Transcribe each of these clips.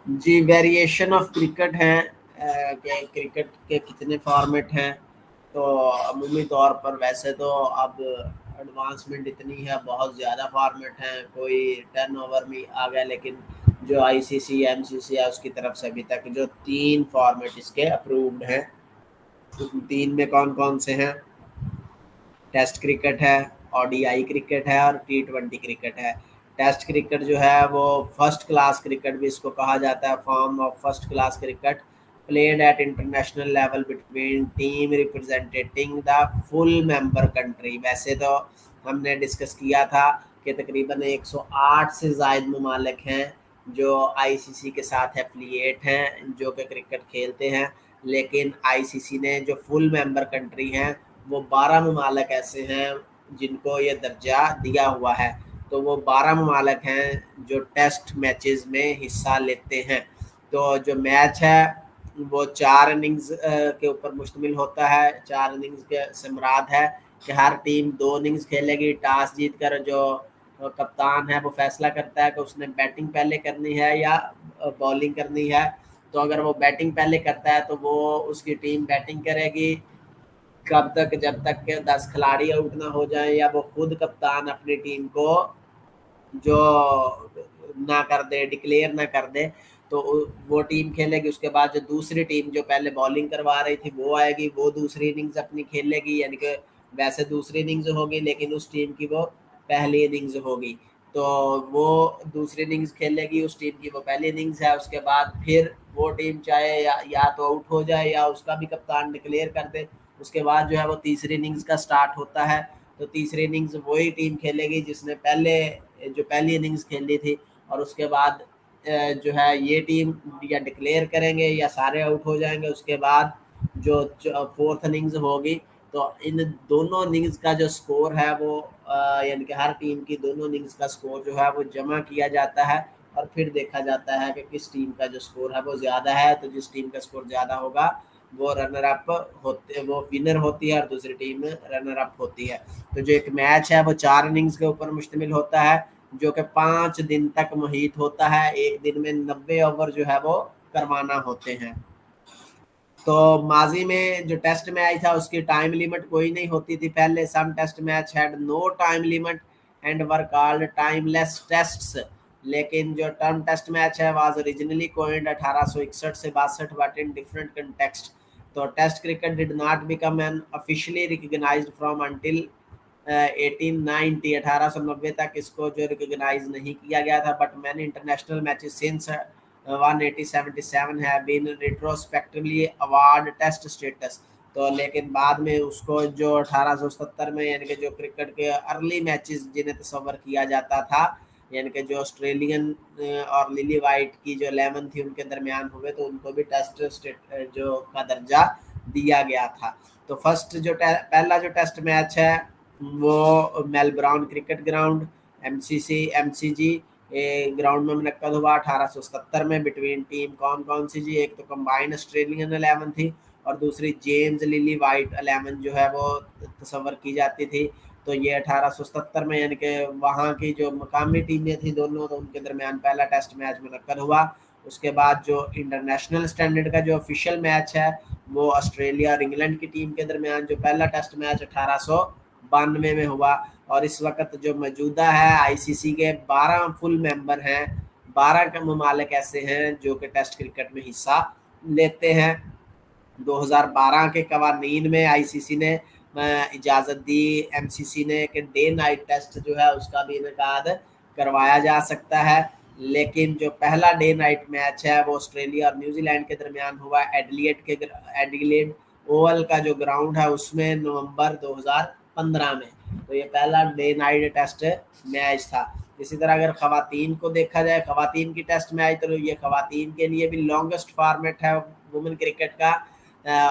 G variation of cricket ہیں کہ cricket کے کتنے فارمیٹ ہیں. تو عمومی طور پر ویسے تو اب ایڈوانسمنٹ اتنی ہے, بہت زیادہ فارمیٹ ہیں, کوئی 10 اوور میں آ گیا, لیکن جو آئی سی سی ایم سی سی ہے اس کی طرف سے ابھی تک جو 3 فارمیٹ اس کے اپرووڈ ہیں, 3 میں کون کون سے ہیں؟ ٹیسٹ کرکٹ ہے, او ڈی آئی کرکٹ ہے, اور T20 کرکٹ ہے. ٹیسٹ کرکٹ جو ہے وہ فرسٹ کلاس کرکٹ بھی اس کو کہا جاتا ہے, form of first class cricket played at international level between team representing the full member country. ویسے تو ہم نے ڈسکس کیا تھا کہ تقریباً 108 سے زائد ممالک ہیں جو آئی سی سی کے ساتھ ایفلیٹ ہیں جو کہ کرکٹ کھیلتے ہیں, لیکن آئی سی سی نے جو فل ممبر کنٹری ہیں وہ 12 ممالک ایسے ہیں جن کو یہ درجہ دیا ہوا ہے. تو وہ 12 ممالک ہیں جو ٹیسٹ میچز میں حصہ لیتے ہیں. تو جو میچ ہے وہ 4 اننگز کے اوپر مشتمل ہوتا ہے. 4 اننگز کے سے مراد ہے کہ ہر ٹیم 2 اننگز کھیلے گی. ٹاس جیت کر جو کپتان ہے وہ فیصلہ کرتا ہے کہ اس نے بیٹنگ پہلے کرنی ہے یا بالنگ کرنی ہے. تو اگر وہ بیٹنگ پہلے کرتا ہے تو وہ اس کی ٹیم بیٹنگ کرے گی کب تک, جب تک کہ 10 کھلاڑی آؤٹ نہ ہو جائیں یا وہ خود کپتان اپنی ٹیم کو جو نہ کر دے, ڈکلیئر نہ کر دے. تو وہ ٹیم کھیلے گی. اس کے بعد جو دوسری ٹیم جو پہلے بالنگ کروا رہی تھی وہ آئے گی, وہ دوسری اننگز اپنی کھیلے گی, یعنی کہ ویسے دوسری اننگز ہوگی لیکن اس ٹیم کی وہ پہلی اننگز ہوگی. تو وہ دوسری اننگز کھیلے گی, اس ٹیم کی وہ پہلی اننگز ہے. اس کے بعد پھر وہ ٹیم چاہے یا تو آؤٹ ہو جائے یا اس کا بھی کپتان ڈکلیئر کر دے. اس کے بعد جو ہے وہ تیسری اننگز کا سٹارٹ ہوتا ہے. تو تیسری اننگز وہی ٹیم کھیلے گی جس نے پہلی اننگز کھیلی تھی. اور اس کے بعد جو ہے یہ ٹیم یا ڈکلیئر کریں گے یا سارے آؤٹ ہو جائیں گے. اس کے بعد جو فورتھ اننگز ہوگی تو ان دونوں اننگز کا جو سکور ہے وہ یعنی کہ ہر ٹیم کی دونوں اننگز کا سکور جو ہے وہ جمع کیا جاتا ہے, اور پھر دیکھا جاتا ہے کہ کس ٹیم کا جو سکور ہے وہ زیادہ ہے. تو جس ٹیم کا سکور زیادہ ہوگا وہ رنر اپ ہوتے, وہ ونر ہوتی ہے, اور دوسری ٹیم رنر اپ ہوتی ہے. تو جو ایک میچ ہے وہ 4 اننگز کے اوپر مشتمل ہوتا ہے جو کہ 5 دن تک محیط ہوتا ہے. ایک دن میں 90 اوور جو ہے وہ کروانا ہوتے ہیں. تو ماضی میں جو ٹیسٹ میچ تھا اس کی ٹائم لیمٹ کوئی نہیں ہوتی تھی پہلے. Some test match had no time limit and were called timeless لیس ٹیسٹس. لیکن جو ٹرم ٹیسٹ میچ ہے واز اوریجنلی کوئنڈ 1861 سے 62 بٹ ان ڈفرنٹ کنٹیکسٹ. تو test cricket did not become an officially recognised from until 1890 تک اس کو جو ریکگنائز نہیں کیا گیا تھا. But many international matches since 1877 have been retrospectively award test status. تو لیکن بعد میں اس کو جو 1877 میں یعنی کہ جو کرکٹ کے ارلی میچز جنہیں تصور کیا جاتا تھا, یعنی کہ جو آسٹریلین اور للی وائٹ کی جو 11 تھی ان کے درمیان ہوئے, تو ان کو بھی ٹیسٹ جو کا درجہ دیا گیا تھا. تو فرسٹ جو پہلا جو ٹیسٹ میچ ہے وہ Melbourne cricket ground M C G ground میں منعقد ہوا 1870 میں. بٹوین ٹیم کون سی جی, ایک تو کمبائنڈ آسٹریلین 11 تھی اور دوسری جیمز للی وائٹ 11 جو ہے وہ تصور کی جاتی تھی. تو یہ 1877 میں یعنی کہ وہاں کی جو مقامی ٹیمیں تھیں دونوں, تو ان کے درمیان پہلا ٹیسٹ میچ منعقد ہوا. اس کے بعد جو انٹرنیشنل سٹینڈرڈ کا جو آفیشیل میچ ہے وہ آسٹریلیا اور انگلینڈ کی ٹیم کے درمیان جو پہلا ٹیسٹ میچ 1892 میں ہوا. اور اس وقت جو موجودہ ہے آئی سی سی کے 12 فل ممبر ہیں, 12 کے ممالک ایسے ہیں جو کہ ٹیسٹ کرکٹ میں حصہ لیتے ہیں. 2012 کے قوانین میں آئی سی سی نے اجازت دی ایم سی سی نے کہ ڈے نائٹ ٹیسٹ جو ہے اس کا بھی انعقاد کروایا جا سکتا ہے. لیکن جو پہلا ڈے نائٹ میچ ہے وہ آسٹریلیا اور نیوزی لینڈ کے درمیان ہوا ایڈیلیڈ اوول کا جو گراؤنڈ ہے اس میں نومبر 2015 میں. تو یہ پہلا ڈے نائٹ ٹیسٹ میچ تھا. اسی طرح اگر خواتین کو دیکھا جائے, خواتین کی ٹیسٹ میچ, تو یہ خواتین کے لیے بھی لانگسٹ فارمیٹ ہے وومن کرکٹ کا,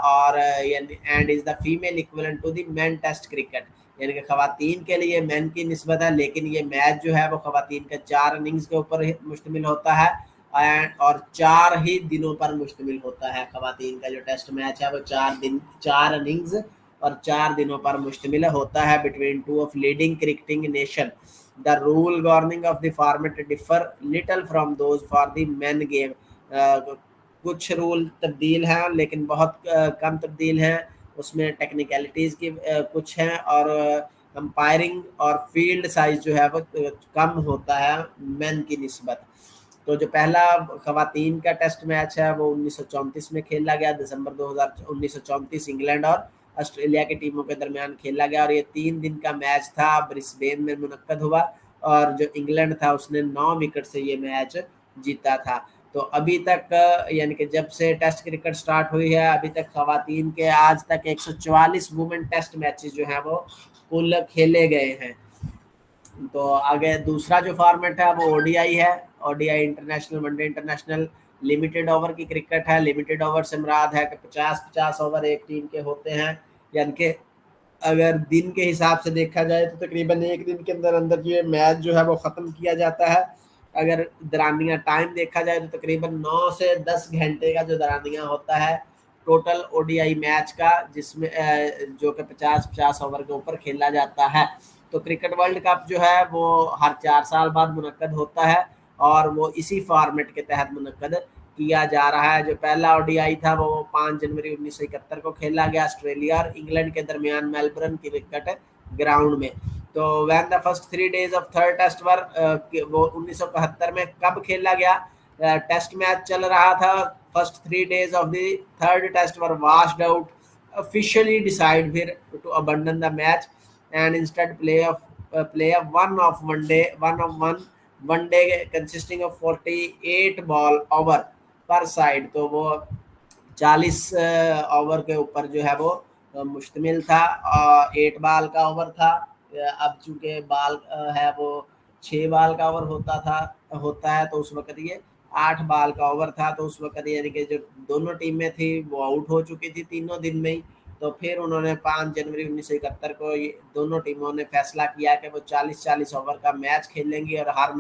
اور and is the female equivalent to the men test cricket. یعنی کہ خواتین کے لیے مین کی نسبت ہے, لیکن یہ میچ جو ہے وہ خواتین کا 4 اننگز کے اوپر مشتمل ہوتا ہے اور 4 ہی دنوں پر مشتمل ہوتا ہے. خواتین کا جو ٹیسٹ میچ ہے وہ 4 اننگز اور 4 دنوں پر مشتمل ہوتا ہے between 2 of leading cricketing nation. The rule governing of the format differ little from those for the men game. کچھ رول تبدیل ہیں لیکن بہت کم تبدیل ہیں، اس میں ٹیکنیکلٹیز کی کچھ ہیں، اور امپائرنگ اور فیلڈ سائز جو ہے وہ کم ہوتا ہے مین کی نسبت۔ تو جو پہلا خواتین کا ٹیسٹ میچ ہے وہ 1934 میں کھیلا گیا، دسمبر 1934 انگلینڈ اور آسٹریلیا کی ٹیموں کے درمیان کھیلا گیا، اور یہ 3 دن کا میچ تھا، برسبین میں منعقد ہوا، اور جو انگلینڈ تھا اس نے 9 وکٹ سے یہ میچ جیتا تھا۔ تو ابھی تک یعنی کہ جب سے ٹیسٹ کرکٹ سٹارٹ ہوئی ہے ابھی تک خواتین کے آج تک 144 وومن ٹیسٹ میچز جو ہیں وہ کل کھیلے گئے ہیں۔ تو آگے دوسرا جو فارمیٹ ہے وہ او ڈی آئی ہے، او ڈی آئی international one day international limited over کی کرکٹ ہے۔ لمیٹڈ اوور سے مراد ہے کہ 50 اوور ایک ٹیم کے ہوتے ہیں، یعنی کہ اگر دن کے حساب سے دیکھا جائے تو تقریباً ایک دن کے اندر اندر یہ میچ جو ہے وہ ختم کیا جاتا ہے۔ اگر درمیانہ ٹائم دیکھا جائے تو تقریباً 9 سے 10 گھنٹے کا جو درمیانہ ہوتا ہے ٹوٹل او ڈی آئی میچ کا، جس میں جو کہ 50 اوور کے اوپر کھیلا جاتا ہے۔ تو کرکٹ ورلڈ کپ جو ہے وہ ہر 4 سال بعد منعقد ہوتا ہے، اور وہ اسی فارمیٹ کے تحت منعقد کیا جا رہا ہے۔ جو پہلا او ڈی آئی تھا وہ 5 جنوری 1971 کو کھیلا گیا آسٹریلیا اور انگلینڈ کے درمیان میلبرن کرکٹ گراؤنڈ میں۔ تو when the first 3 days of third test were وہ 1971 میں کب کھیلا گیا؟ ٹیسٹ میچ چل رہا تھا، first 3 days of the third test were washed out, officially decide پھر to abandon the match and instead play a one day consisting of 48 ball over per side۔ تو وہ 40 اوور کے اوپر جو ہے وہ مشتمل تھا، 8 بال کا اوور تھا۔ اب چونکہ بال ہے وہ 6 بال کا اوور ہوتا ہے تو اس وقت یہ 8 بال کا اوور تھا۔ تو اس وقت یعنی کہ جو دونوں ٹیمیں تھیں وہ آؤٹ ہو چکی تھی تینوں دن میں ہی۔ تو پھر انہوں نے 5 جنوری 1971 کو دونوں ٹیموں نے فیصلہ کیا کہ وہ 40 اوور کا میچ کھیلیں گی، اور ہر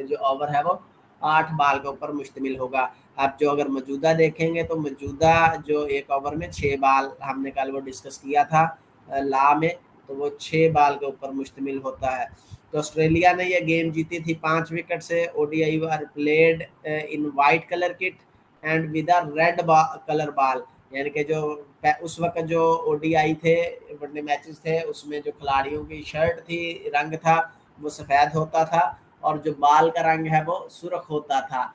جو اوور ہے وہ 8 بال کے اوپر مشتمل ہوگا۔ اب جو اگر موجودہ دیکھیں گے تو موجودہ جو ایک اوور میں 6 بال ہم نے کل وہ ڈسکس کیا تھا لا میں، تو وہ 6 بال کے اوپر مشتمل ہوتا ہے۔ تو آسٹریلیا نے یہ گیم جیتی تھی 5 وکٹ سے۔ O D I were played in white colour kit and with a red colour ball, یعنی کہ جو اس وقت جو او ڈی آئی تھے ون ڈے میچز تھے اس میں جو کھلاڑیوں کی شرٹ تھی رنگ تھا وہ سفید ہوتا تھا، اور جو بال کا رنگ ہے وہ سرخ ہوتا تھا۔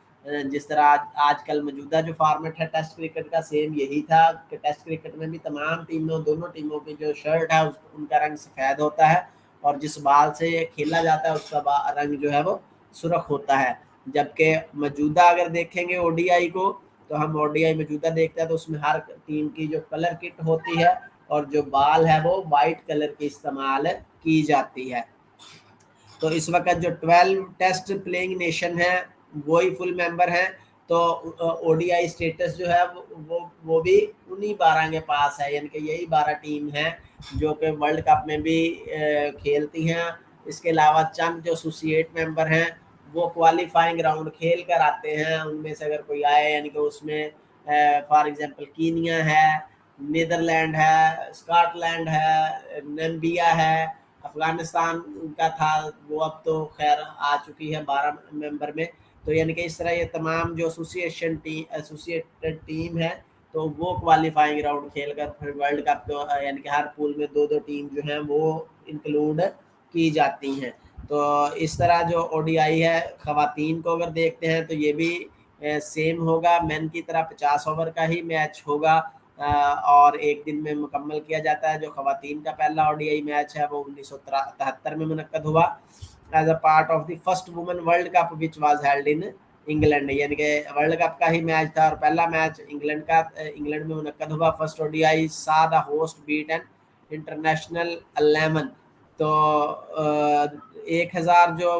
جس طرح آج کل موجودہ جو فارمیٹ ہے ٹیسٹ کرکٹ کا سیم یہی تھا کہ ٹیسٹ کرکٹ میں بھی تمام دونوں ٹیموں کی جو شرٹ ہے ان کا رنگ سفید ہوتا ہے، اور جس بال سے یہ کھیلا جاتا ہے اس کا رنگ جو ہے وہ سرخ ہوتا ہے۔ جبکہ موجودہ اگر دیکھیں گے او ڈی آئی کو تو ہم او ڈی آئی موجودہ دیکھتے ہیں تو اس میں ہر ٹیم کی جو کلر کٹ ہوتی ہے اور جو بال ہے وہ وائٹ کلر کی استعمال کی جاتی ہے۔ تو اس وقت جو 12 ٹیسٹ پلینگ نیشن ہے وہی فل ممبر ہیں، تو او ڈی آئی اسٹیٹس جو ہے وہ بھی انہی 12 کے پاس ہے، یعنی کہ یہی 12 ٹیم ہیں جو کہ ورلڈ کپ میں بھی کھیلتی ہیں۔ اس کے علاوہ چند جو ایسوسیٹ ممبر ہیں وہ کوالیفائنگ راؤنڈ کھیل کر آتے ہیں، ان میں سے اگر کوئی آئے، یعنی کہ اس میں فار ایگزامپل کینیا ہے، نیدرلینڈ ہے، اسکاٹ لینڈ ہے، نمبیا ہے، افغانستان کا تھا وہ اب تو خیر آ چکی ہے 12 ممبر میں۔ تو یعنی کہ اس طرح یہ تمام جو ایسوسیٹڈ ٹیم ہے تو وہ کوالیفائنگ راؤنڈ کھیل کر پھر ورلڈ کپ کو یعنی کہ ہر پول میں 2 ٹیم جو ہیں وہ انکلوڈ کی جاتی ہیں۔ تو اس طرح جو او ڈی آئی ہے خواتین کو اگر دیکھتے ہیں تو یہ بھی سیم ہوگا، مین کی طرح 50 اوور کا ہی میچ ہوگا، اور ایک دن میں مکمل کیا جاتا ہے۔ جو خواتین کا پہلا او ڈی آئی میچ ہے وہ 1973 میں منعقد ہوا as a part of the first women world cup which was held in England, یعنی کہ ورلڈ کپ کا ہی میچ تھا اور پہلا میچ انگلینڈ میں منعقد ہوا۔ First O D I saw the host bat an international 11۔ تو 1000 جو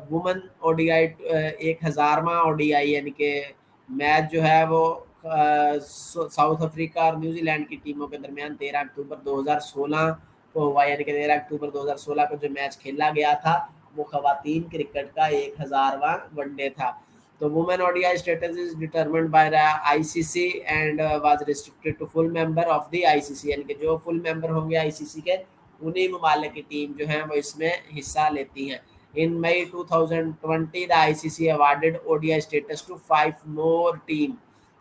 وومن او ڈی آئی 1000واں او ڈی آئی یعنی کہ میچ جو ہے وہ ساؤتھ افریقہ اور نیوزی لینڈ کی ٹیموں کے درمیان 13 اکتوبر 2016 کو ہوا، یعنی کہ 13 اکتوبر 2016 کو جو میچ کھیلا گیا تھا وہ خواتین کرکٹ کا 1000واں ون ڈے تھا۔ تو women O D I status is determined by the I C C and was restricted to full member of the I C C, یعنی کہ جو فل ممبر ہوں گے آئی سی سی کے انہی ممالک کی ٹیم جو ہیں وہ اس میں حصہ لیتی ہیں۔ In May 2020 the ICC awarded ODI status to 5 more team.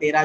13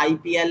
IPL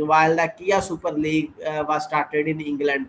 while the Kia Super League was started in England